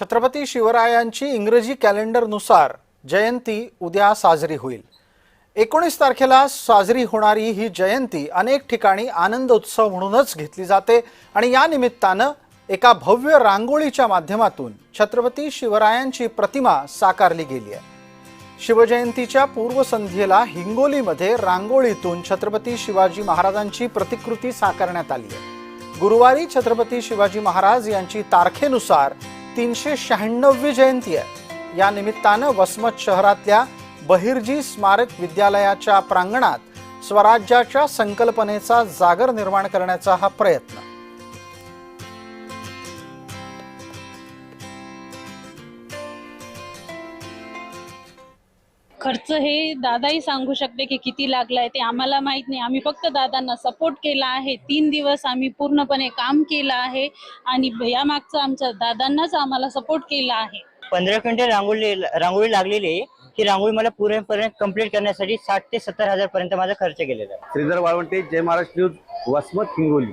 छत्रपती शिवरायांची इंग्रजी कॅलेंडरनुसार जयंती उद्या साजरी होईल। 19 तारखेला साजरी होणारी ही जयंती अनेक ठिकाणी आनंद उत्सव म्हणूनच घेतली जाते आणि या निमित्तानं एका भव्य रांगोळीच्या माध्यमातून छत्रपती शिवरायांची प्रतिमा साकारली गेली आहे। शिवजयंतीच्या पूर्वसंध्येला हिंगोलीमध्ये रांगोळीतून छत्रपती शिवाजी महाराजांची प्रतिकृती साकारण्यात आली आहे। गुरुवारी छत्रपती शिवाजी महाराज यांची तारखेनुसार 396वी जयंती आहे। या निमित्तानं वसमत शहरातल्या बहिर्जी स्मारक विद्यालयाच्या प्रांगणात स्वराज्याच्या संकल्पनेचा जागर निर्माण करण्याचा हा प्रयत्न। खर्च हे दादाही सांगू शकते की किती लागलाय ते आम्हाला माहित नाही। आम्ही फक्त दादांना सपोर्ट केला आहे। 3 दिवस आम्ही पूर्णपणे काम केलं आहे आणि या मागचं आमच्या दादांनाच आम्हाला सपोर्ट केला आहे। 15 क्विंटल रांगोळी लागलेली आहे। ही रांगोळी मला पूर्णपणे कंप्लीट करण्यासाठी 60 ते 70 हजार पर्यंत माझा खर्च केलेला आहे। श्रीधर वाळवंटे, जय महाराष्ट्र न्यूज, वसमत हिंगोली।